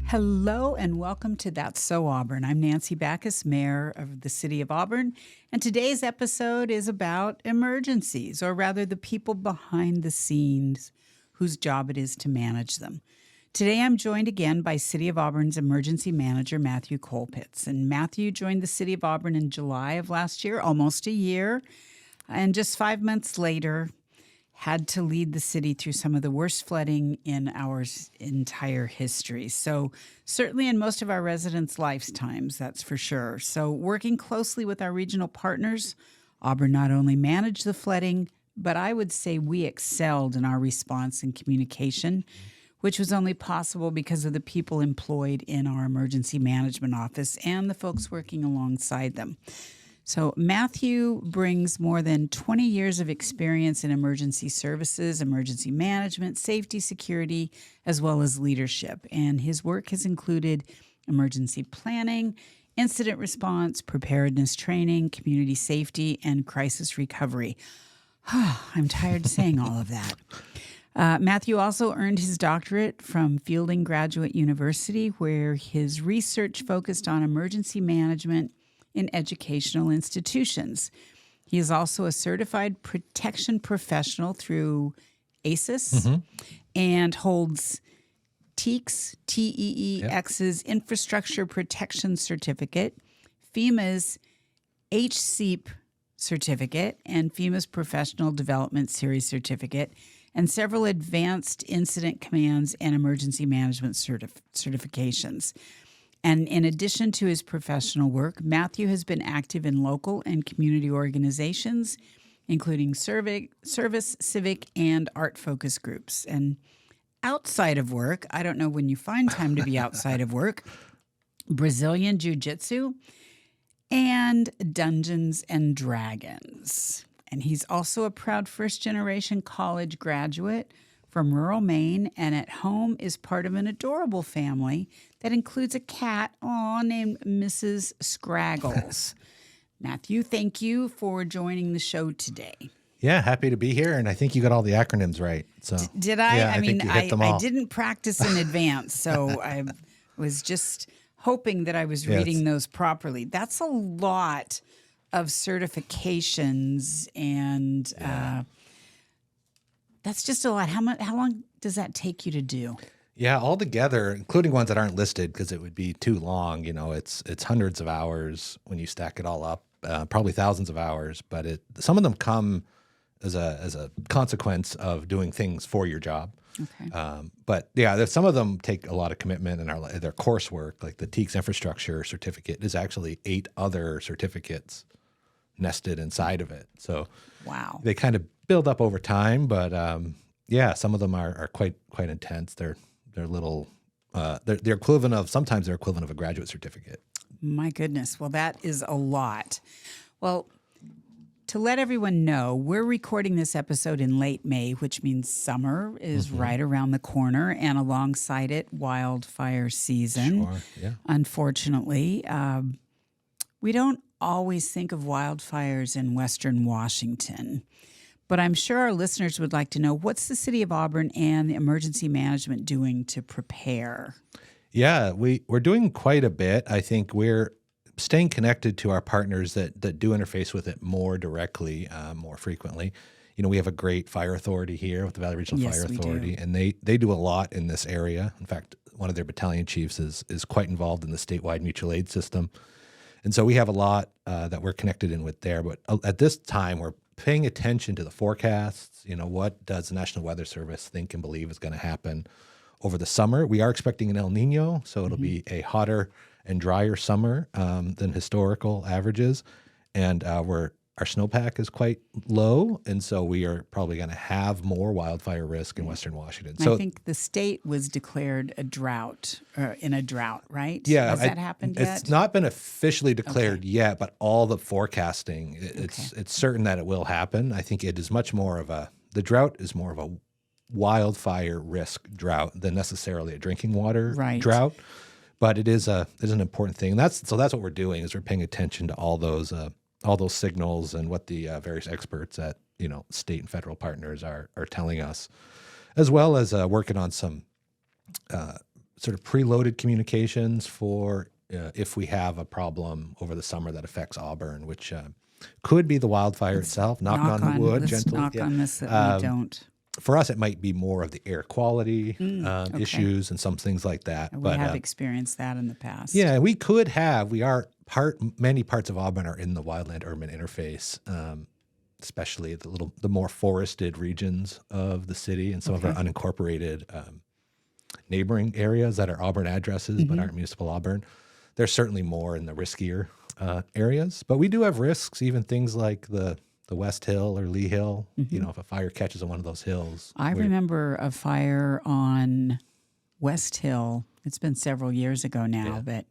Hello and welcome to That's So Auburn. I'm Nancy Backus, Mayor of the City of Auburn, and today's episode is about emergencies, or rather the people behind the scenes whose job it is to manage them. Today I'm joined again by City of Auburn's Emergency Manager, Matthew Colpitts. And Matthew joined the City of Auburn in July of last year, almost a year, and just 5 months later had to lead the city through some of the worst flooding in our entire history. So certainly in most of our residents' lifetimes, that's for sure. So working closely with our regional partners, Auburn not only managed the flooding, but I would say we excelled in our response and communication, which was only possible because of the people employed in our emergency management office and the folks working alongside them. So Matthew brings more than 20 years of experience in emergency services, emergency management, safety, security, as well as leadership. And his work has included emergency planning, incident response, preparedness training, community safety, and crisis recovery. I'm tired saying all of that. Matthew also earned his doctorate from Fielding Graduate University, where his research focused on emergency management in educational institutions. He is also a certified protection professional through ASIS and holds TEEX, TEEX's Infrastructure Protection Certificate, FEMA's HSEEP certificate, and FEMA's Professional Development Series certificate, and several advanced incident commands and emergency management certifications. And in addition to his professional work, Matthew has been active in local and community organizations, including service, civic, and art focus groups. And outside of work, I don't know when you find time to be outside of work, Brazilian Jiu-Jitsu and Dungeons and Dragons. And he's also a proud first-generation college graduate from rural Maine, and at home is part of an adorable family that includes a cat named Mrs. Scraggles. Matthew, thank you for joining the show today. Yeah, happy to be here, and I think you got all the acronyms right. So did I? Yeah, I mean, think you hit them all. I didn't practice in advance, so I was just hoping that I was reading those properly. That's a lot of certifications, and that's just a lot. How long does that take you to do? Yeah, all together, including ones that aren't listed because it would be too long. You know, it's hundreds of hours when you stack it all up, probably thousands of hours. But some of them come as a consequence of doing things for your job. Okay. But yeah, some of them take a lot of commitment, and their coursework, like the TEEX infrastructure certificate, is actually 8 other certificates nested inside of it. So wow, they kind of build up over time. But some of them are quite intense. They're little. They're equivalent of a graduate certificate. My goodness. Well, that is a lot. Well, to let everyone know, we're recording this episode in late May, which means summer is right around the corner, and alongside it, wildfire season. Sure, yeah. Unfortunately, we don't always think of wildfires in Western Washington, but I'm sure our listeners would like to know, what's the City of Auburn and the emergency management doing to prepare? Yeah, we're doing quite a bit. I think we're staying connected to our partners that do interface with it more directly, more frequently. You know, we have a great fire authority here with the Valley Regional Fire Authority, and they do a lot in this area. In fact, one of their battalion chiefs is quite involved in the statewide mutual aid system. And so we have a lot that we're connected in with there. But at this time, we're paying attention to the forecasts. You know, what does the National Weather Service think and believe is going to happen over the summer? We are expecting an El Nino, so it'll be a hotter and drier summer than historical averages. And our snowpack is quite low, and so we are probably going to have more wildfire risk in Western Washington. So I think the state was declared in a drought, right? Yeah. Has that happened yet? It's not been officially declared yet, but all the forecasting, it's certain that it will happen. I think it is much more of the drought is more of a wildfire risk drought than necessarily a drinking water drought. But it is an important thing. That's what we're doing, is we're paying attention to all those signals and what the various experts at state and federal partners are telling us, as well as working on some sort of preloaded communications for if we have a problem over the summer that affects Auburn, which could be the wildfire itself. Knock on wood, let's gently. knock on this that we don't. For us, it might be more of the air quality Okay. issues and some things like that. We have experienced that in the past. Yeah, we are many parts of Auburn are in the wildland-urban interface, especially the more forested regions of the city and some of our unincorporated neighboring areas that are Auburn addresses but aren't municipal Auburn. There's certainly more in the riskier areas, but we do have risks, even things like the West Hill or Lee Hill. You know, if a fire catches on one of those hills. I remember a fire on West Hill. It's been several years ago now, but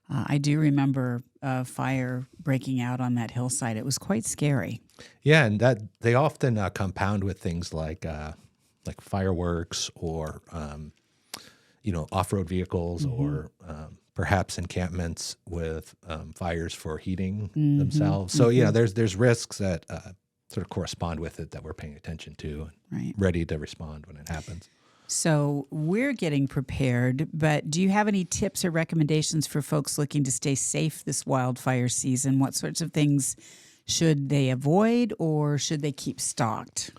I do remember a fire breaking out on that hillside. It was quite scary. Yeah, and that they often compound with things like fireworks or off-road vehicles or perhaps encampments with fires for heating themselves. So there's risks that sort of correspond with it that we're paying attention to and ready to respond when it happens. So we're getting prepared, but do you have any tips or recommendations for folks looking to stay safe this wildfire season? What sorts of things should they avoid, or should they keep stocked?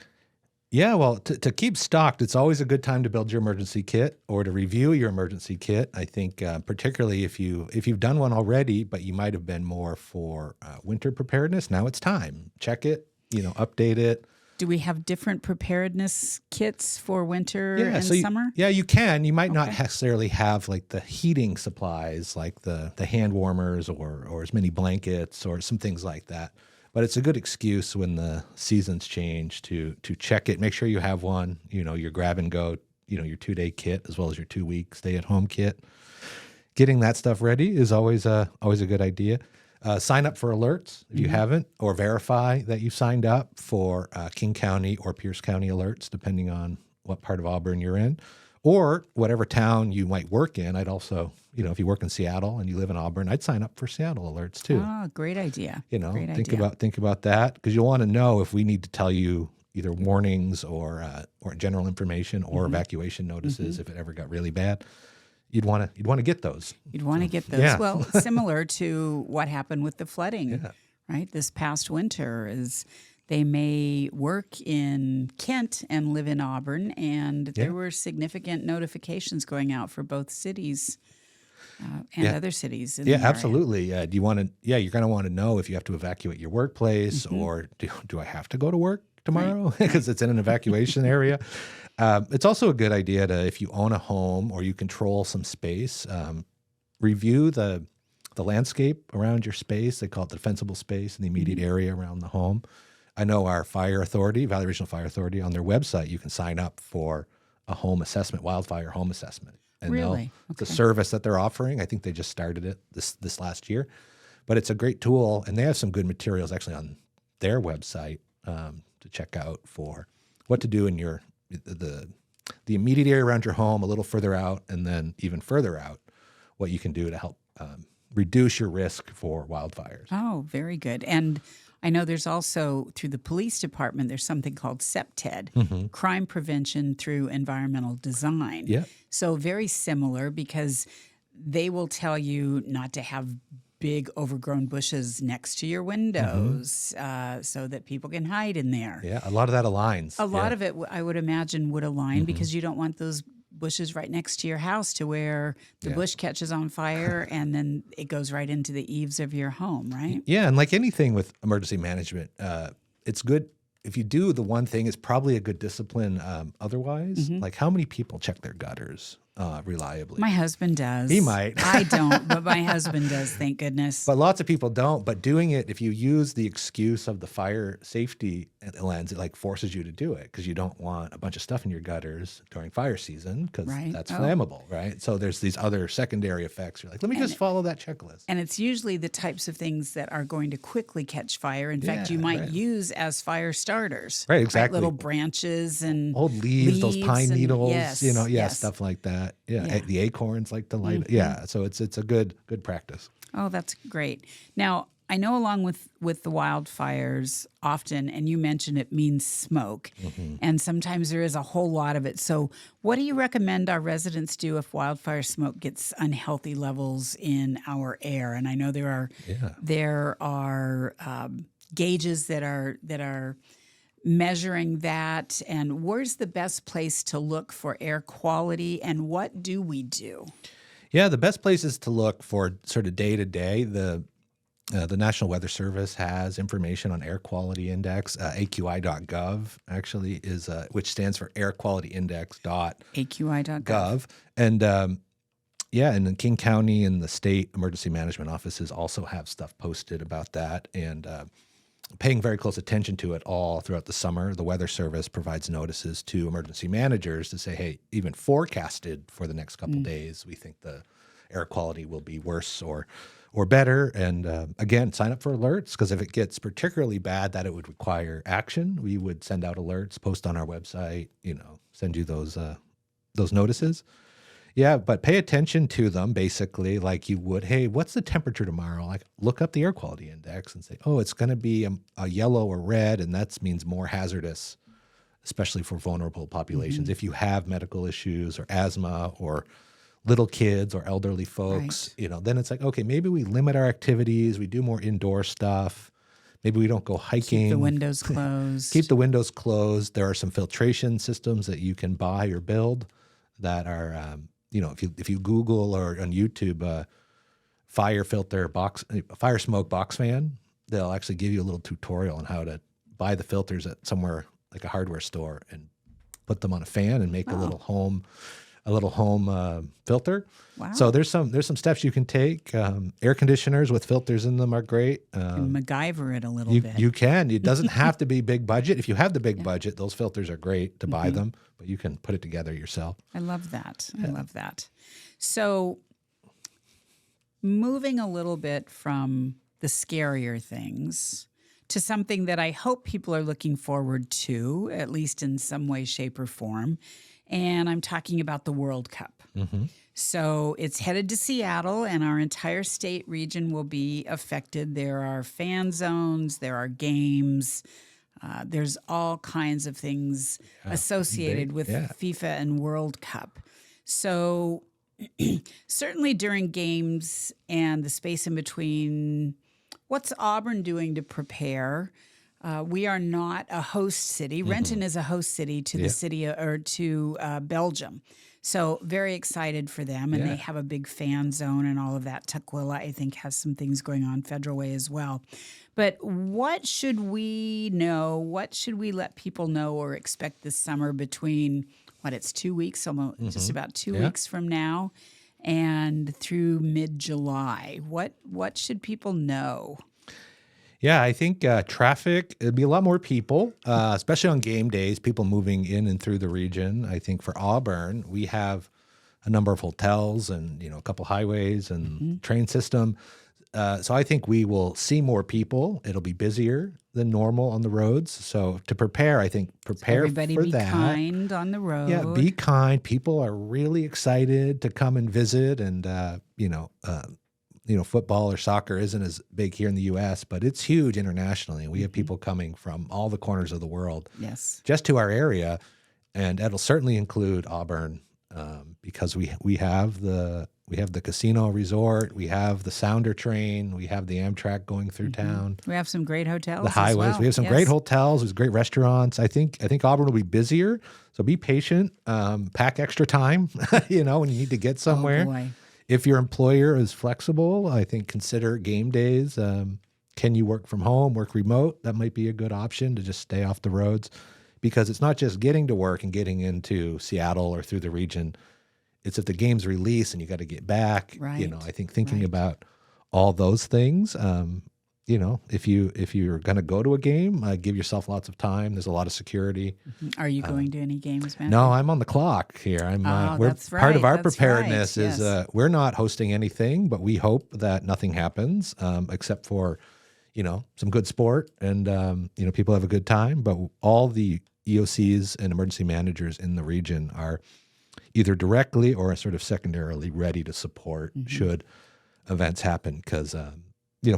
Yeah, well, to keep stocked, it's always a good time to build your emergency kit or to review your emergency kit. I think particularly if you've done one already, but you might have been more for winter preparedness, now it's time. Check it, update it. Do we have different preparedness kits for winter and summer? You can. You might not necessarily have like the heating supplies, like the hand warmers or as many blankets or some things like that. But it's a good excuse when the seasons change to check it. Make sure you have one, your grab and go, your 2-day kit as well as your 2-week stay-at-home kit. Getting that stuff ready is always a good idea. Sign up for alerts if you haven't, or verify that you signed up for King County or Pierce County alerts, depending on what part of Auburn you're in, or whatever town you might work in. I'd also, if you work in Seattle and you live in Auburn, I'd sign up for Seattle alerts too. Oh, great idea. Think about that, because you'll want to know if we need to tell you either warnings or general information or evacuation notices if it ever got really bad. You'd want to get those. You'd want to get those. Yeah. Well, similar to what happened with the flooding, right? This past winter is they may work in Kent and live in Auburn, and there were significant notifications going out for both cities and other cities. In the area. Absolutely. Do you want to? Yeah, you're going to want to know if you have to evacuate your workplace, or do I have to go to work tomorrow because it's in an evacuation area? It's also a good idea to, if you own a home or you control some space, review the landscape around your space. They call it the defensible space in the immediate area around the home. I know our fire authority, Valley Regional Fire Authority, on their website, you can sign up for a home assessment, wildfire home assessment. And really? It's a service that they're offering. I think they just started it this last year. But it's a great tool, and they have some good materials actually on their website to check out for what to do in your the immediate area around your home, a little further out, and then even further out, what you can do to help reduce your risk for wildfires. Oh, very good. And I know there's also, through the police department, there's something called CPTED, Crime Prevention Through Environmental Design. Yeah. So very similar, because they will tell you not to have big overgrown bushes next to your windows so that people can hide in there. Yeah, a lot of that aligns. A lot of it, I would imagine, would align because you don't want those bushes right next to your house to where the bush catches on fire and then it goes right into the eaves of your home, right? Yeah, and like anything with emergency management, it's good. If you do the one thing, it's probably a good discipline otherwise. Like, how many people check their gutters reliably? My husband does. He might. I don't, but my husband does, thank goodness. But lots of people don't. But doing it, if you use the excuse of the fire safety lens, it like forces you to do it, because you don't want a bunch of stuff in your gutters during fire season, because that's flammable, right? So there's these other secondary effects. You're like, let me just follow that checklist. And it's usually the types of things that are going to quickly catch fire. In fact, you might use as fire starters. Right, exactly. Little branches and old leaves, those pine needles, yes. stuff like that. Yeah, the acorns like to light. Yeah, so it's a good practice. Oh, that's great. Now, I know along with the wildfires often, and you mentioned it means smoke, and sometimes there is a whole lot of it. So what do you recommend our residents do if wildfire smoke gets unhealthy levels in our air? And I know there are gauges that are measuring that. And where's the best place to look for air quality, and what do we do? Yeah, the best places to look for sort of day to day. The National Weather Service has information on air quality index. AQI.gov actually is, which stands for Air Quality Index. AQI.gov. And and in King County and the state emergency management offices also have stuff posted about that, and paying very close attention to it all throughout the summer. The Weather Service provides notices to emergency managers to say, hey, even forecasted for the next couple days, we think the air quality will be worse or better. And again, sign up for alerts, because if it gets particularly bad that it would require action, we would send out alerts, post on our website, send you those notices. Yeah, but pay attention to them basically like you would, hey, what's the temperature tomorrow? Like, look up the air quality index and say, oh, it's going to be a yellow or red, and that means more hazardous, especially for vulnerable populations. If you have medical issues or asthma or little kids or elderly folks, then it's like, okay, maybe we limit our activities, we do more indoor stuff. Maybe we don't go hiking. Keep the windows closed. Keep the windows closed. There are some filtration systems that you can buy or build that are, if you Google or on YouTube, fire smoke box fan, they'll actually give you a little tutorial on how to buy the filters at somewhere like a hardware store and put them on a fan and make a little home filter. Wow. So there's some steps you can take. Air conditioners with filters in them are great. You can MacGyver it a little bit. You can. It doesn't have to be big budget. If you have the big budget, those filters are great to buy them, but you can put it together yourself. I love that. I love that. So moving a little bit from the scarier things to something that I hope people are looking forward to, at least in some way, shape, or form. And I'm talking about the World Cup. So it's headed to Seattle, and our entire state region will be affected. There are fan zones, there are games, there's all kinds of things associated with FIFA and World Cup. So certainly during games and the space in between, what's Auburn doing to prepare? We are not a host city. Renton is a host city to the city or to Belgium. So very excited for them. And they have a big fan zone and all of that. Tukwila, I think, has some things going on Federal Way as well. But what should we know? What should we let people know or expect this summer between, it's 2 weeks, almost just about 2 weeks from now, and through mid-July? What should people know? Yeah, I think traffic, it'd be a lot more people, especially on game days, people moving in and through the region. I think for Auburn, we have a number of hotels and, a couple highways and train system. So I think we will see more people. It'll be busier than normal on the roads. So to prepare, I think prepare for that. Everybody be kind on the road. Yeah, be kind. People are really excited to come and visit, and, football or soccer isn't as big here in the U.S., but it's huge internationally. We have people coming from all the corners of the world, just to our area, and that'll certainly include Auburn, because we have the casino resort, we have the Sounder train, we have the Amtrak going through town. We have some great hotels. The highways, as well. We have some great hotels, there's great restaurants. I think Auburn will be busier, so be patient. Pack extra time, when you need to get somewhere. Oh boy. If your employer is flexible, I think consider game days. Can you work from home, work remote? That might be a good option to just stay off the roads, because it's not just getting to work and getting into Seattle or through the region. It's if the game's released and you got to get back. Right. I think thinking about all those things. If you're going to go to a game, give yourself lots of time. There's a lot of security. Are you going to any games, Matthew? No, I'm on the clock here. That's right. Part of our That's preparedness right. is we're not hosting anything, but we hope that nothing happens except for, some good sport and, people have a good time. But all the EOCs and emergency managers in the region are either directly or sort of secondarily ready to support should events happen, because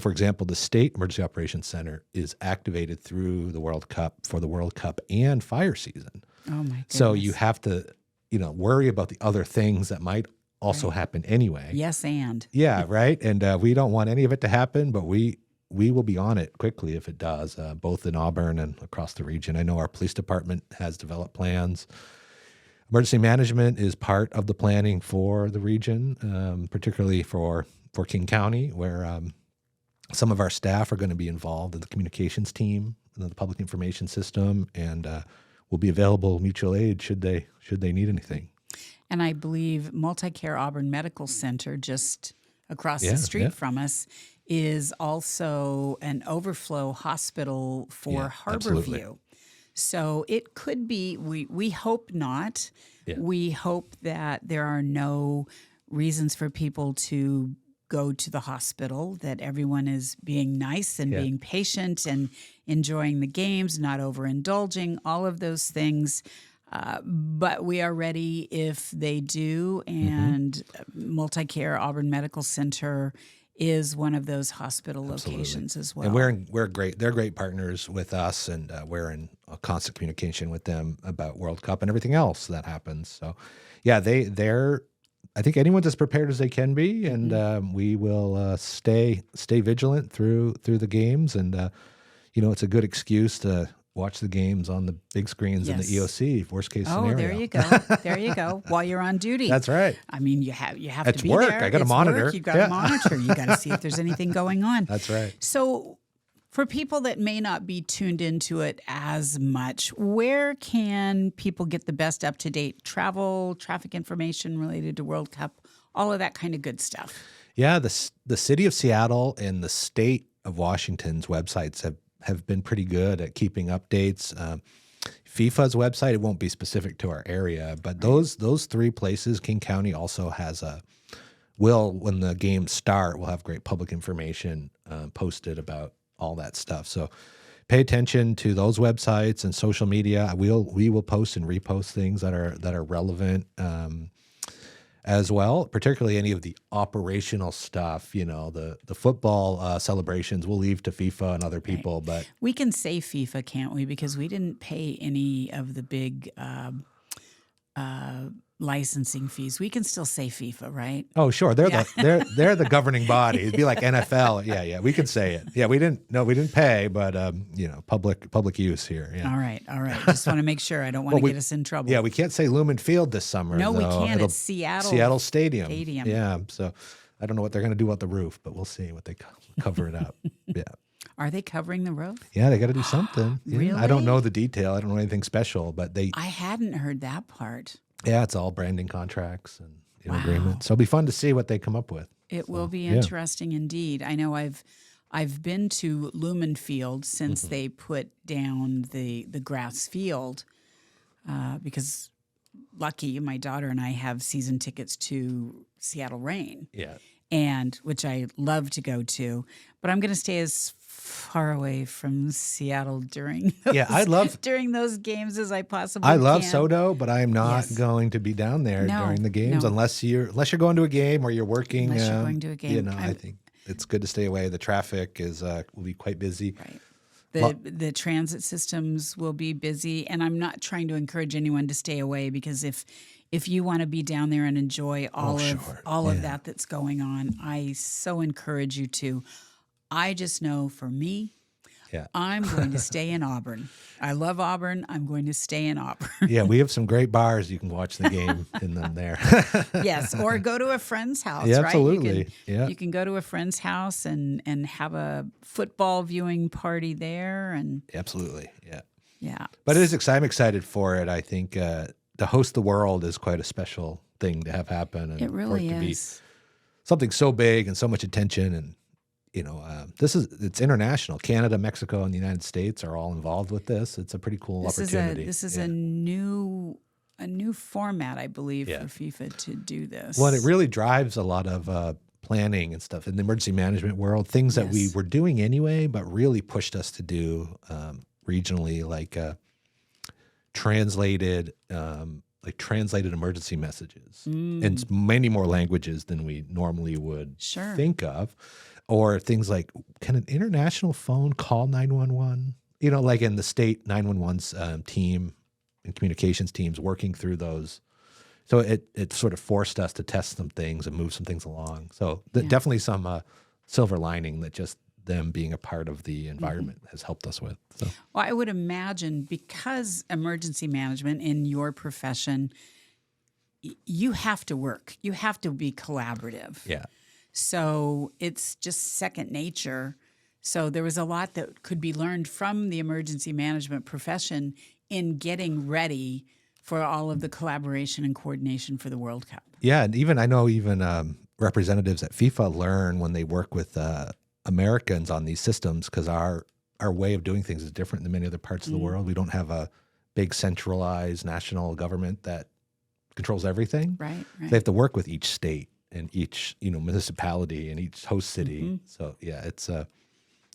for example, the State Emergency Operations Center is activated through the World Cup for the World Cup and fire season. Oh my goodness. So you have to, worry about the other things that might also happen anyway. Yes, and. Yeah, right. And we don't want any of it to happen, but we will be on it quickly if it does, both in Auburn and across the region. I know our police department has developed plans. Emergency management is part of the planning for the region, particularly for King County, where some of our staff are going to be involved in the communications team, the public information system, and will be available mutual aid should they need anything. And I believe Multicare Auburn Medical Center, just across the street from us, is also an overflow hospital for Harborview. Absolutely. So it could be, we hope not. Yeah. We hope that there are no reasons for people to go to the hospital, that everyone is being nice and being patient and enjoying the games, not overindulging, all of those things. But we are ready if they do. And Multicare Auburn Medical Center is one of those hospital locations as well. And we're great. They're great partners with us, and we're in a constant communication with them about World Cup and everything else that happens. So, yeah, they're. I think anyone's as prepared as they can be, and we will stay vigilant through the games. And it's a good excuse to watch the games on the big screens in the EOC. Worst case scenario. Oh, there you go. There you go. While you're on duty. That's right. I mean, you have It's to be work. there. I got to It's monitor. Work. You've got to monitor. You got to see if there's anything going on. That's right. So, for people that may not be tuned into it as much, where can people get the best up-to-date travel, traffic information related to World Cup, all of that kind of good stuff? Yeah, the city of Seattle and the state of Washington's websites have been pretty good at keeping updates. FIFA's website, it won't be specific to our area, but those three places, King County also has when the games start, we'll have great public information posted about all that stuff. So pay attention to those websites and social media. We will post and repost things that are relevant as well, particularly any of the operational stuff. The football celebrations we'll leave to FIFA and other people. But we can say FIFA, can't we? Because we didn't pay any of the big licensing fees. We can still say FIFA, right? Oh, sure. They're the governing body. It'd be like NFL. Yeah. We can say it. Yeah, we didn't pay, but public use here. Yeah. All right. Just want to make sure. I don't want to get us in trouble. Yeah, we can't say Lumen Field this summer. No, we can't. It'll It's Seattle Stadium. Yeah. So I don't know what they're going to do about the roof, but we'll see what they cover it up. Yeah. Are they covering the roof? Yeah, they got to do something. Really? I don't know the detail. I don't know anything special, but I hadn't heard that part. Yeah, it's all branding contracts and agreements. So it'll be fun to see what they come up with. It will be interesting indeed. I know I've been to Lumen Field since they put down the grass field because lucky my daughter and I have season tickets to Seattle Rain. Yeah. And which I love to go to, but I'm going to stay as far away from Seattle during those games as I possibly can. I love SoDo, but I'm not going to be down there during the games unless you're going to a game or you're working. Unless you're going to a game. I think it's good to stay away. The traffic will be quite busy. Right. The transit systems will be busy, and I'm not trying to encourage anyone to stay away because if you want to be down there and enjoy all of that's going on, I so encourage you to. I just know for me, I'm going to stay in Auburn. I love Auburn. I'm going to stay in Auburn. Yeah, we have some great bars. You can watch the game in them there. Yes, or go to a friend's house, yeah, right? Absolutely. You can go to a friend's house and have a football viewing party there. And absolutely, yeah. But I'm excited for it. I think to host the world is quite a special thing to have happen. And it really for it to is. Be something so big and so much attention and it's international. Canada, Mexico, and the United States are all involved with this. It's a pretty cool opportunity. This is a new format, I believe, for FIFA to do this. Well, it really drives a lot of planning and stuff in the emergency management world, things that we were doing anyway, but really pushed us to do regionally, like translated emergency messages in many more languages than we normally would think of. or things like, can an international phone call 911? Like in the state 911's team and communications teams working through those. So it sort of forced us to test some things and move some things along. So definitely some silver lining that just them being a part of the environment has helped us with. So. Well, I would imagine because emergency management in your profession, you have to work. You have to be collaborative. Yeah. So it's just second nature. So there was a lot that could be learned from the emergency management profession in getting ready for all of the collaboration and coordination for the World Cup. Yeah, and I know representatives at FIFA learn when they work with Americans on these systems, because our way of doing things is different than many other parts of the world. We don't have a big centralized national government that controls everything. Right. They have to work with each state and each municipality and each host city. So yeah, it's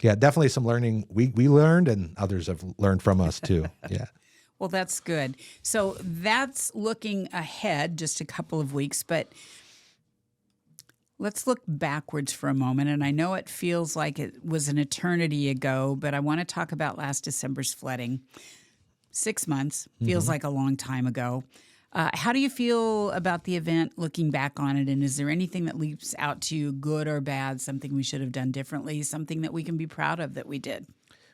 definitely some learning we learned, and others have learned from us too. Yeah. Well, that's good. So that's looking ahead just a couple of weeks, but let's look backwards for a moment. And I know it feels like it was an eternity ago, but I want to talk about last December's flooding. 6 months feels like a long time ago. How do you feel about the event looking back on it? And is there anything that leaps out to you, good or bad, something we should have done differently, something that we can be proud of that we did?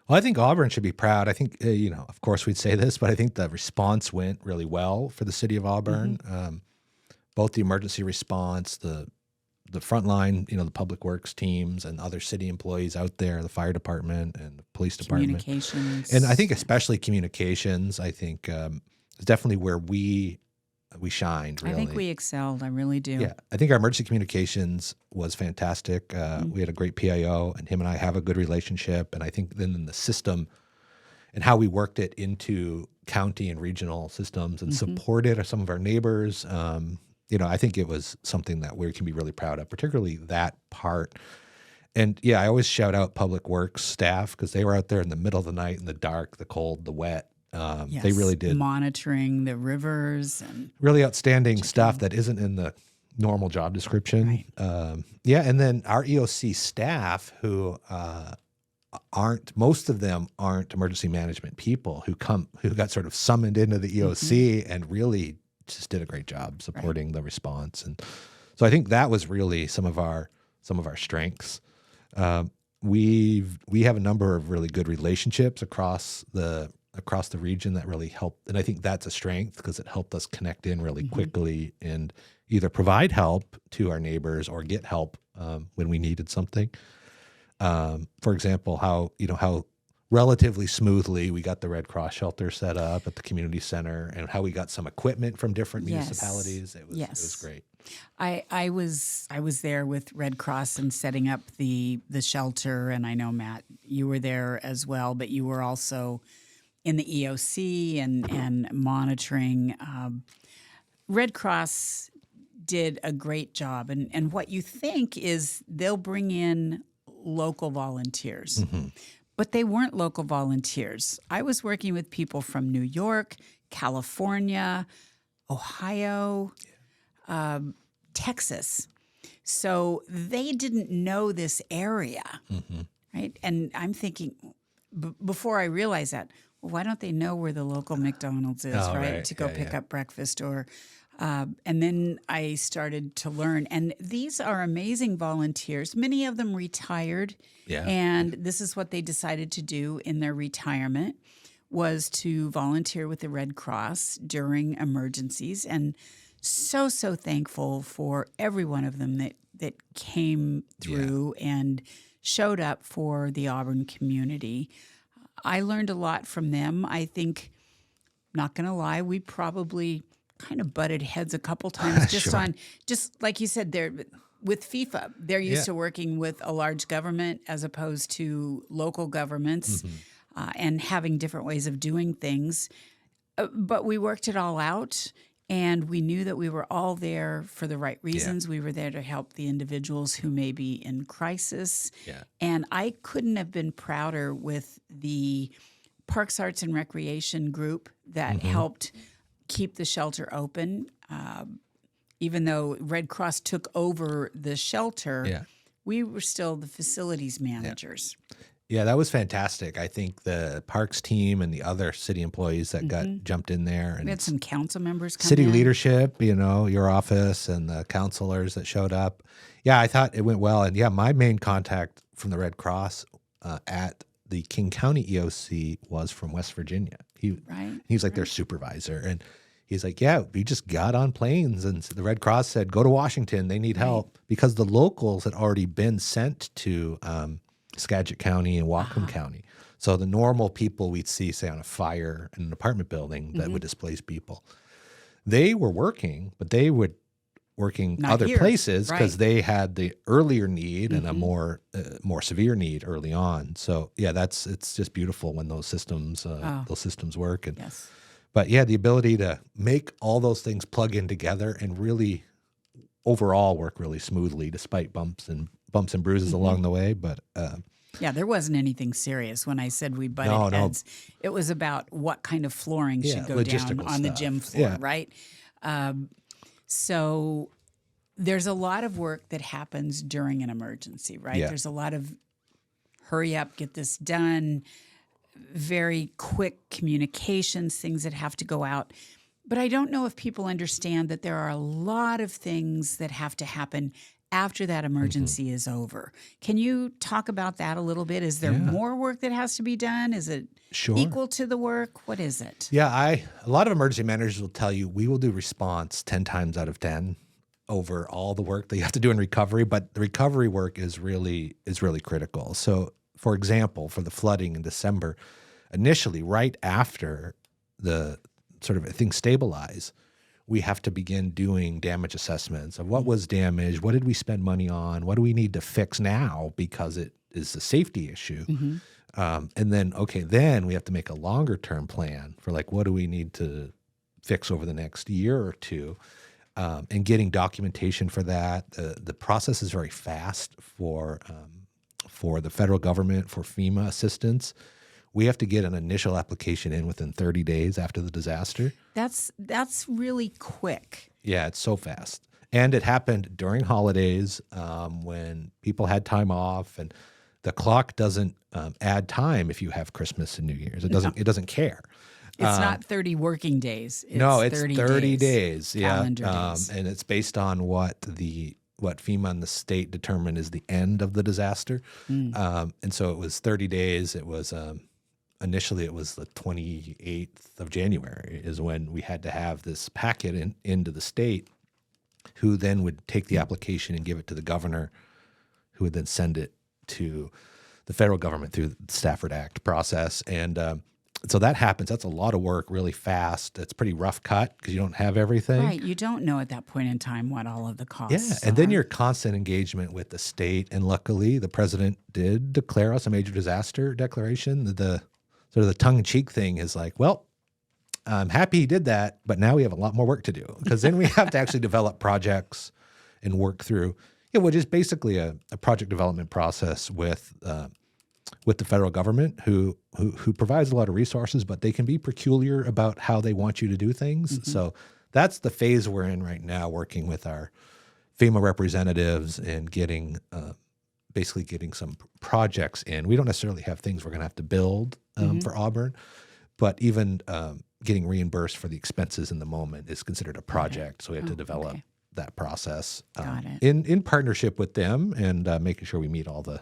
Well, I think Auburn should be proud. I think, of course we'd say this, but I think the response went really well for the city of Auburn. Both the emergency response, the frontline, the public works teams and other city employees out there, the fire department and the police department. Communications. And I think especially communications, I think is definitely where we shined, really. I think we excelled. I really do. Yeah. I think our emergency communications was fantastic. We had a great PIO, and him and I have a good relationship. And I think then in the system and how we worked it into county and regional systems and supported some of our neighbors, I think it was something that we can be really proud of, particularly that part. And yeah, I always shout out public works staff, because they were out there in the middle of the night, in the dark, the cold, the wet. They really did. Monitoring the rivers and really outstanding stuff that isn't in the normal job description. Right. And then our EOC staff, who most of them aren't emergency management people, who got sort of summoned into the EOC and really just did a great job supporting the response. And so I think that was really some of our strengths. We have a number of really good relationships across the region that really helped. And I think that's a strength, because it helped us connect in really quickly and either provide help to our neighbors or get help when we needed something. For example, how relatively smoothly we got the Red Cross shelter set up at the community center, and how we got some equipment from different municipalities. It was great. I was there with Red Cross and setting up the shelter, and I know, Matt, you were there as well, but you were also in the EOC and monitoring. Red Cross did a great job, and what you think is they'll bring in local volunteers. But they weren't local volunteers. I was working with people from New York, California, Ohio, Texas. So they didn't know this area, right? And I'm thinking, before I realized that, well, why don't they know where the local McDonald's is, right? To go pick up breakfast or... and then I started to learn. And these are amazing volunteers. Many of them retired. Yeah. And this is what they decided to do in their retirement, was to volunteer with the Red Cross during emergencies. And so thankful for every one of them that came through and showed up for the Auburn community. I learned a lot from them. I think, not going to lie, we probably kind of butted heads a couple times just like you said there with FIFA. They're used to working with a large government as opposed to local governments and having different ways of doing things. But we worked it all out, and we knew that we were all there for the right reasons. We were there to help the individuals who may be in crisis. And I couldn't have been prouder with the Parks, Arts, and Recreation group that helped keep the shelter open. Even though Red Cross took over the shelter, We were still the facilities managers. Yeah, that was fantastic. I think the parks team and the other city employees that got jumped in there, and We had some council members come city in. leadership, your office and the counselors that showed up. Yeah, I thought it went well. And yeah, my main contact from the Red Cross at the King County EOC was from West Virginia. He's like their supervisor. And he's like, yeah, we just got on planes and the Red Cross said, go to Washington. They need help because the locals had already been sent to Skagit County and Whatcom County. So the normal people we'd see, say, on a fire in an apartment building that would displace people, they were working, but they would working Not other here. places because Right. they had the earlier need and a more severe need early on. So yeah, it's just beautiful when those systems work. And Yes. but yeah, the ability to make all those things plug in together and really overall work really smoothly despite bumps and bruises along the way. But Yeah, there wasn't anything serious when I said we butted No. heads. It was about what kind of flooring Yeah, should go down logistical on the stuff. gym floor, Yeah. right? So there's a lot of work that happens during an emergency, right? Yeah. There's a lot of hurry up, get this done, very quick communications, things that have to go out. But I don't know if people understand that there are a lot of things that have to happen after that emergency is over. Can you talk about that a little bit? Is there more work that has to be done? Is it Sure. equal to the work? What is it? yeah, a lot of emergency managers will tell you we will do response 10 times out of 10 over all the work that you have to do in recovery, but the recovery work is really critical. So, for example, for the flooding in December, initially right after the sort of things stabilize, we have to begin doing damage assessments of what was damaged, what did we spend money on, what do we need to fix now because it is a safety issue. And then we have to make a longer term plan for like what do we need to fix over the next year or two, and getting documentation for that. The process is very fast for the federal government, for FEMA assistance. We have to get an initial application in within 30 days after the disaster. That's really quick. Yeah, it's so fast. And it happened during holidays when people had time off, and the clock doesn't add time if you have Christmas and New Year's. It doesn't care. It's not 30 working days. It's No, it's 30 days. Yeah. Calendar days. And it's based on what FEMA and the state determined is the end of the disaster. And so it was 30 days. It was initially it was the 28th of January is when we had to have this packet into the state, who then would take the application and give it to the governor, who would then send it to the federal government through the Stafford Act process. And so that happens. That's a lot of work really fast. It's pretty rough cut because you don't have everything. Right. You don't know at that point in time what all of the costs Yeah, and then are. your constant engagement with the state. And luckily, the president did declare us a major disaster declaration. The sort of the tongue-in-cheek thing is like, well, I'm happy he did that, but now we have a lot more work to do because then we have to actually develop projects and work through, which is basically a project development process with the federal government who provides a lot of resources, but they can be peculiar about how they want you to do things. So that's the phase we're in right now, working with our FEMA representatives and getting some projects in. We don't necessarily have things we're going to have to build for Auburn, but even getting reimbursed for the expenses in the moment is considered a project. So we have to develop that process Got it. in partnership with them and making sure we meet all those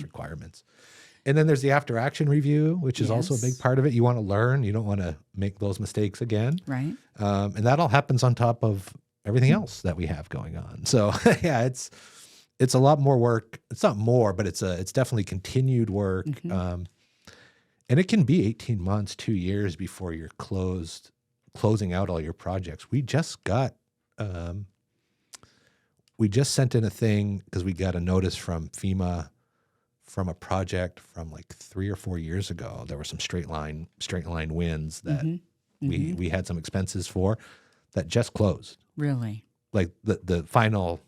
requirements. And then there's the after action review, which is also a big part of it. You want to learn. You don't want to make those mistakes again. Right. And that all happens on top of everything else that we have going on. So yeah, it's a lot more work. It's not more, but it's definitely continued work. And it can be 18 months, 2 years before you're closing out all your projects. We just sent in a thing because we got a notice from FEMA from a project from like 3 or 4 years ago. There were some straight line wins that we had some expenses for that just closed. Really? Like the final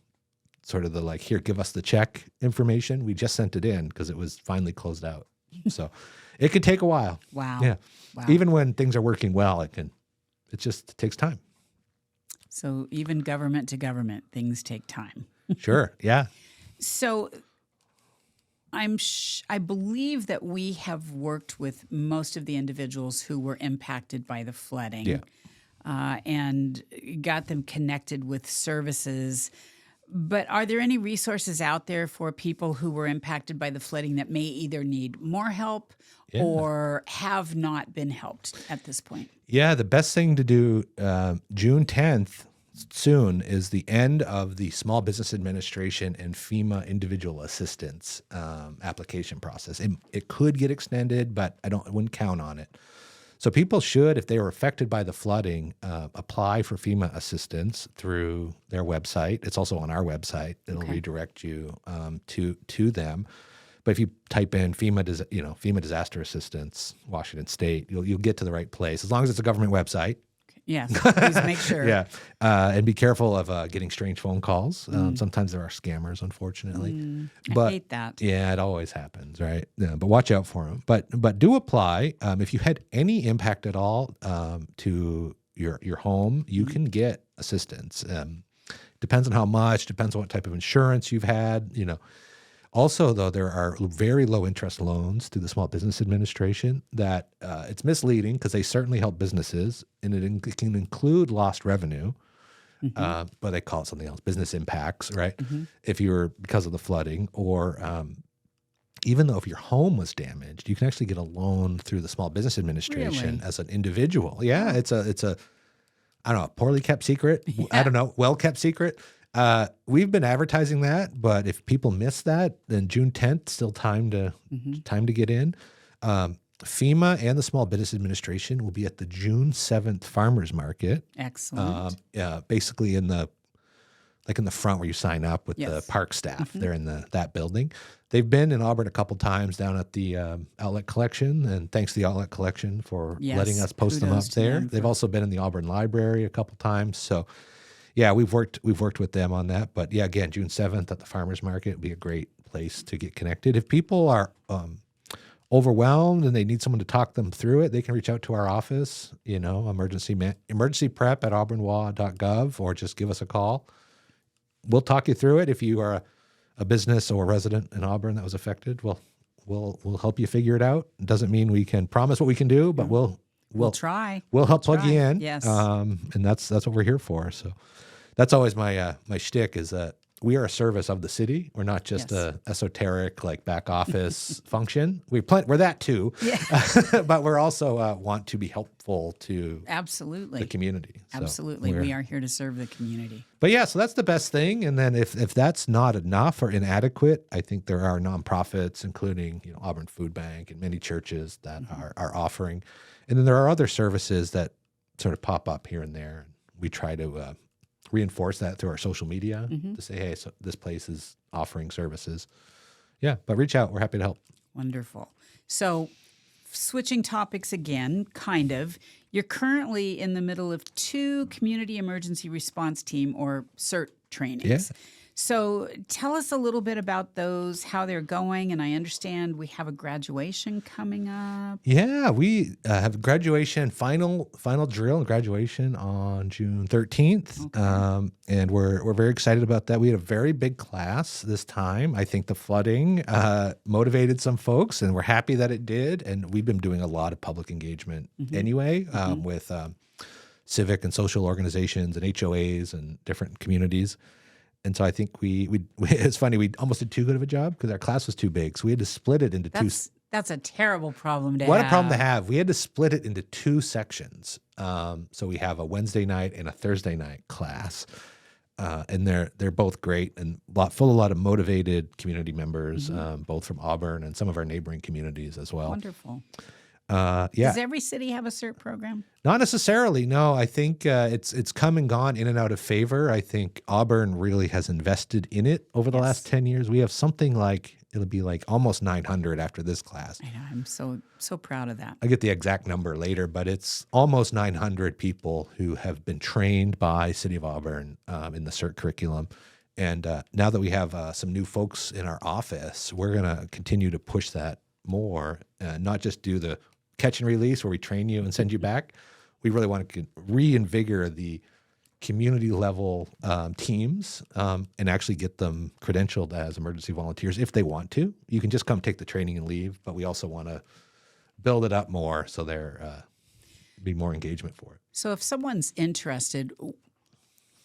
sort of the like, here, give us the check information. We just sent it in because it was finally closed out. So it could take a while. Wow. Yeah. Wow. Even when things are working well, it just takes time. So even government to government, things take time. Sure. Yeah. So I believe that we have worked with most of the individuals who were impacted by the flooding. Yeah. And got them connected with services. But are there any resources out there for people who were impacted by the flooding that may either need more help or have not been helped at this point? Yeah, the best thing to do June 10th soon is the end of the Small Business Administration and FEMA individual assistance application process. It could get extended, but I wouldn't count on it. So people should, if they were affected by the flooding, apply for FEMA assistance through their website. It's also on our website. It'll redirect you to them. But if you type in FEMA disaster assistance, Washington State, you'll get to the right place as long as it's a government website. Yes, please make sure. Yeah, and be careful of getting strange phone calls. Sometimes there are scammers, unfortunately. I hate that. Yeah, it always happens, right? Yeah, but watch out for them. But do apply. If you had any impact at all to your home, you can get assistance. Depends on how much. Depends on what type of insurance you've had. Also, though, there are very low interest loans through the Small Business Administration that it's misleading because they certainly help businesses, and it can include lost revenue, but they call it something else, business impacts, right? If you're because of the flooding, or even though if your home was damaged, you can actually get a loan through the Small Business Administration as an individual. Yeah, it's a I don't know, poorly kept secret. Yeah. I don't know, well kept secret. We've been advertising that, but if people miss that, then June 10th, still time to get in. FEMA and the Small Business Administration will be at the June 7th Farmers Market. Excellent. Basically in the front where you sign up with the park staff. They're in that building. They've been in Auburn a couple times down at the Outlet Collection, and thanks to the Outlet Collection for letting us post them up there. They've also been in the Auburn Library a couple times. So yeah, we've worked with them on that. But yeah, again, June 7th at the Farmers Market would be a great place to get connected. If people are overwhelmed and they need someone to talk them through it, they can reach out to our office, emergency prep at auburnwa.gov, or just give us a call. We'll talk you through it. If you are a business or a resident in Auburn that was affected, we'll help you figure it out. It doesn't mean we can promise what we can do, but we'll try. We'll help plug you in. Yes. And that's what we're here for. So that's always my shtick is that we are a service of the city. We're not just a esoteric back office function. We're that too. Yeah. But we're also want to be helpful to the community. So absolutely. We are here to serve the community. But yeah, so that's the best thing. And then if that's not enough or inadequate, I think there are nonprofits, including Auburn Food Bank and many churches that are offering. And then there are other services that sort of pop up here and there. We try to reinforce that through our social media to say, hey, so this place is offering services. Yeah, but reach out. We're happy to help. Wonderful. So switching topics again, kind of, you're currently in the middle of 2 community emergency response team or CERT trainings. Yeah. So tell us a little bit about those, how they're going. And I understand we have a graduation coming up. Yeah, we have graduation, final drill and graduation on June 13th. Okay. And we're very excited about that. We had a very big class this time. I think the flooding motivated some folks, and we're happy that it did. And we've been doing a lot of public engagement anyway with civic and social organizations and HOAs and different communities. And so I think we it's funny, we almost did too good of a job because our class was too big. So we had to split it into two. That's a terrible problem to have. What a problem to have. We had to split it into 2 sections. So we have a Wednesday night and a Thursday night class. And they're both great and full of a lot of motivated community members, both from Auburn and some of our neighboring communities as well. Wonderful. Yeah. Does every city have a CERT program? Not necessarily. No, I think it's come and gone in and out of favor. I think Auburn really has invested in it over the last 10 years. We have something it'll be almost 900 after this class. I know. I'm so proud of that. I get the exact number later, but it's almost 900 people who have been trained by City of Auburn in the CERT curriculum. And now that we have some new folks in our office, we're going to continue to push that more, not just do the catch and release where we train you and send you back. We really want to reinvigorate the community level teams and actually get them credentialed as emergency volunteers if they want to. You can just come take the training and leave, but we also want to build it up more so there be more engagement for it. So if someone's interested,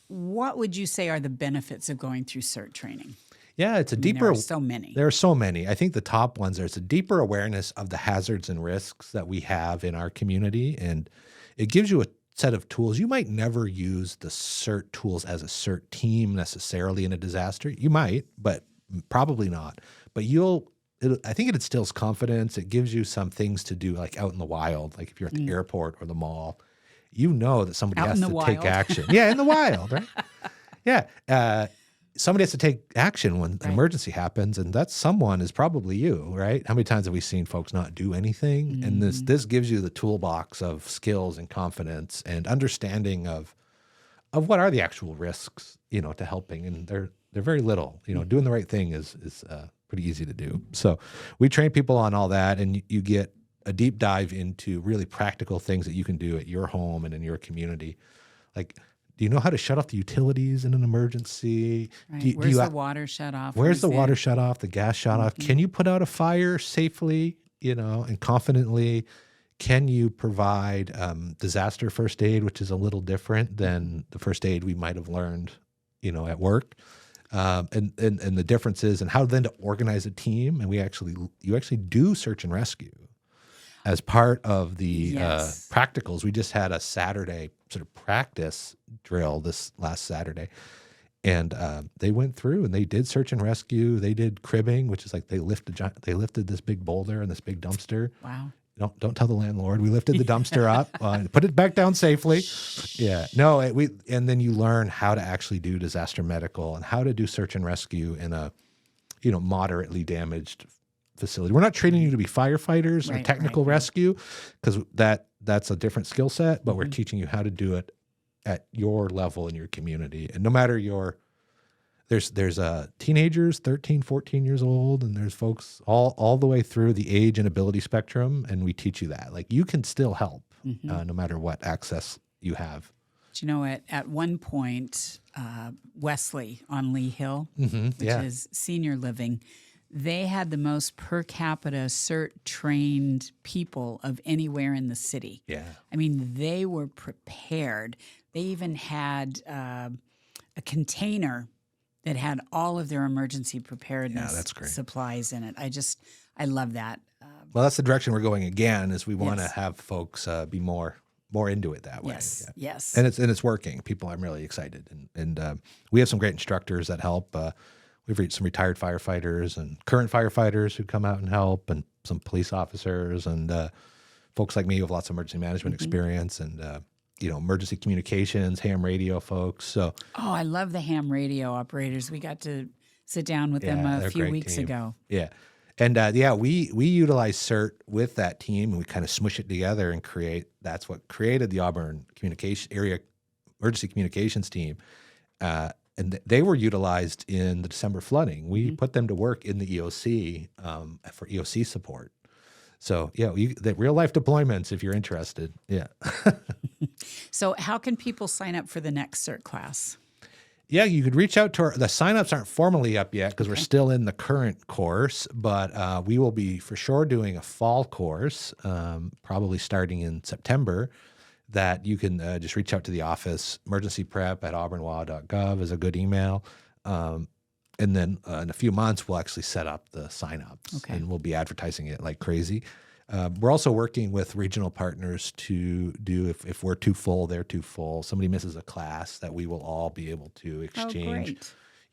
what would you say are the benefits of going through CERT training? Yeah, it's a deeper. There are so many. There are so many. I think the top ones are it's a deeper awareness of the hazards and risks that we have in our community, and it gives you a set of tools. You might never use the CERT tools as a CERT team necessarily in a disaster. You might, but probably not. But I think it instills confidence. It gives you some things to do, like out in the wild, like if you're at the airport or the mall, you know that somebody has to take action. Yeah, in the wild, right? Yeah. Somebody has to take action when an emergency happens, and that someone is probably you, right? How many times have we seen folks not do anything? And this gives you the toolbox of skills and confidence and understanding of what are the actual risks, to helping, and they're very little. Doing the right thing is pretty easy to do. So we train people on all that, and you get a deep dive into really practical things that you can do at your home and in your community, like. Do you know how to shut off the utilities in an emergency? Right. Where's the water shut off? Where's the water shut off, the gas shut off? Can you put out a fire safely, and confidently? Can you provide disaster first aid, which is a little different than the first aid we might have learned, at work? And the differences and how then to organize a team. And you actually do search and rescue as part of the practicals. We just had a Saturday sort of practice drill this last Saturday, and they went through and they did search and rescue. They did cribbing, which is like they lifted this big boulder and this big dumpster. Wow. Don't tell the landlord. We lifted the dumpster up and put it back down safely. Yeah. No, and then you learn how to actually do disaster medical and how to do search and rescue in a, moderately damaged facility. We're not training you to be firefighters or technical rescue, because that's a different skill set, but we're teaching you how to do it at your level in your community. And no matter there's teenagers, 13, 14 years old, and there's folks all the way through the age and ability spectrum, and we teach you that. Like, you can still help no matter what access you have. Do you know, at one point, Wesley on Lee Hill, which is senior living, they had the most per capita CERT-trained people of anywhere in the city. Yeah. I mean, they were prepared. They even had a container that had all of their emergency preparedness supplies in it. I love that. Well, that's the direction we're going again, is we want to have folks be more into it that way. Yes, yes. And it's working. I'm really excited. And we have some great instructors that help. We've reached some retired firefighters and current firefighters who come out and help, and some police officers and folks like me who have lots of emergency management experience, and emergency communications, ham radio folks. So, I love the ham radio operators. We got to sit down with them a few weeks ago. Yeah. And we utilize CERT with that team, and we kind of smush it together and that's what created the Auburn area emergency communications team. And they were utilized in the December flooding. We put them to work in the EOC for EOC support. So, the real life deployments, if you're interested. Yeah. So how can people sign up for the next CERT class? Yeah, you could reach out to the signups aren't formally up yet because we're still in the current course, but we will be for sure doing a fall course, probably starting in September, that you can just reach out to the office. emergencyprep@auburnwa.gov is a good email. And then in a few months, we'll actually set up the signups, and we'll be advertising it like crazy. We're also working with regional partners to do, if we're too full, they're too full, somebody misses a class, that we will all be able to exchange.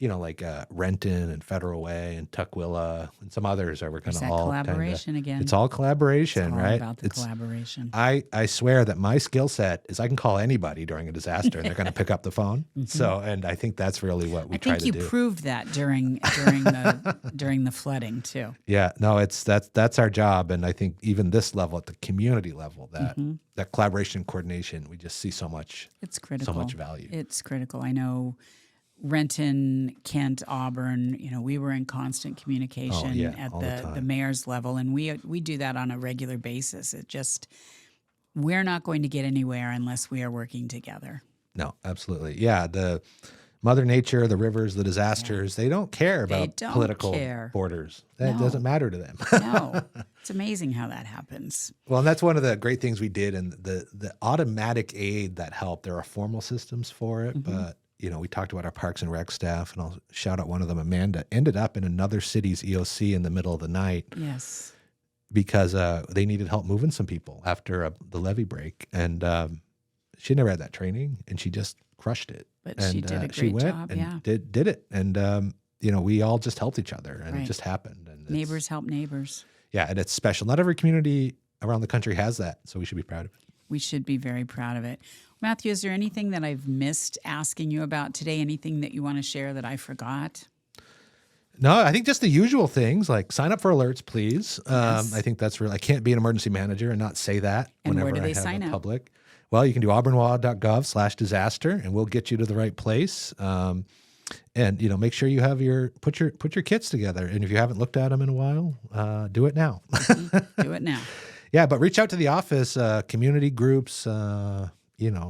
Like Renton and Federal Way and Tukwila and some others are we're going to all collaboration again. It's all collaboration, right? It's all about the collaboration. I swear that my skill set is I can call anybody during a disaster and they're going to pick up the phone. So, and I think that's really what we try to do. I think you proved that during the flooding too. Yeah, no, that's our job, and I think even this level, at the community level, that collaboration, coordination, we just see so much. It's critical. So much value. It's critical. I know. Renton, Kent, Auburn, we were in constant communication at the mayor's level, and we do that on a regular basis. We're not going to get anywhere unless we are working together. No, absolutely. Yeah. The Mother Nature, the rivers, the disasters, they don't care about don't political care. borders. That No. doesn't matter to them. No, it's amazing how that happens. Well, and that's one of the great things we did, and the automatic aid that helped. There are formal systems for it, but we talked about our Parks and Rec staff, and I'll shout out one of them, Amanda, ended up in another city's EOC in the middle of the night. Yes. Because they needed help moving some people after the levee break, and she never had that training, and she just crushed it. But she did a great job. And did it, and we all just helped each other, and it just happened. And neighbors help neighbors. Yeah, and it's special. Not every community around the country has that, so we should be proud of it. We should be very proud of it. Matthew, is there anything that I've missed asking you about today? Anything that you want to share that I forgot? No, I think just the usual things like sign up for alerts, please. Yes. I think that's real. I can't be an emergency manager and not say that And whenever where do they I have sign a up? public. Well, you can do auburnwa.gov/disaster, and we'll get you to the right place. And make sure you have put your kits together. And if you haven't looked at them in a while, do it now. Do it now. Yeah, but reach out to the office, community groups,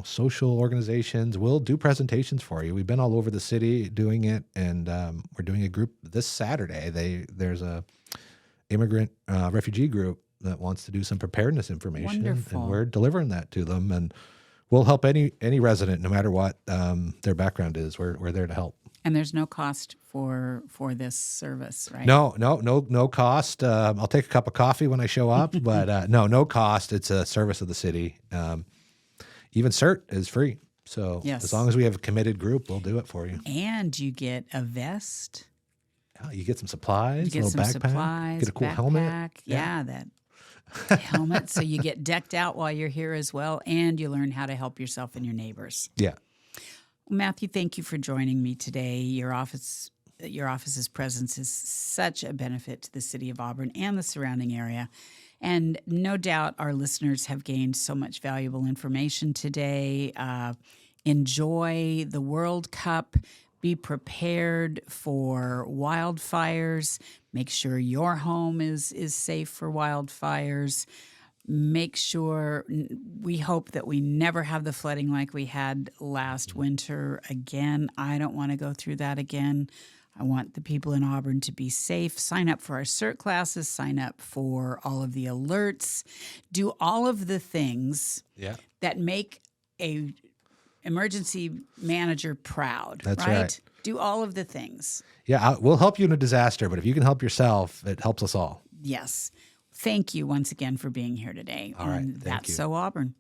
social organizations. We'll do presentations for you. We've been all over the city doing it, and we're doing a group this Saturday. There's a immigrant refugee group that wants to do some preparedness information. Wonderful. And we're delivering that to them, and we'll help any resident, no matter what their background is. We're there to help. And there's no cost for this service, right? No cost. I'll take a cup of coffee when I show up, but no cost. It's a service of the city. Even CERT is free. So as long as we have a committed group, we'll do it for you. And you get a vest. You get some supplies, You get a little some backpack, supplies, get a cool backpack. helmet. Yeah, that helmet. So you get decked out while you're here as well, and you learn how to help yourself and your neighbors. Yeah. Matthew, thank you for joining me today. Your office's presence is such a benefit to the city of Auburn and the surrounding area. And no doubt our listeners have gained so much valuable information today. Enjoy the World Cup. Be prepared for wildfires. Make sure your home is safe for wildfires. Make sure, we hope that we never have the flooding like we had last winter again. I don't want to go through that again. I want the people in Auburn to be safe. Sign up for our CERT classes. Sign up for all of the alerts. Do all of the things that make a emergency manager proud. That's right. Do all of the things. Yeah, we'll help you in a disaster, but if you can help yourself, it helps us all. Yes. Thank you once again for being here today. All right. That's you. So Auburn.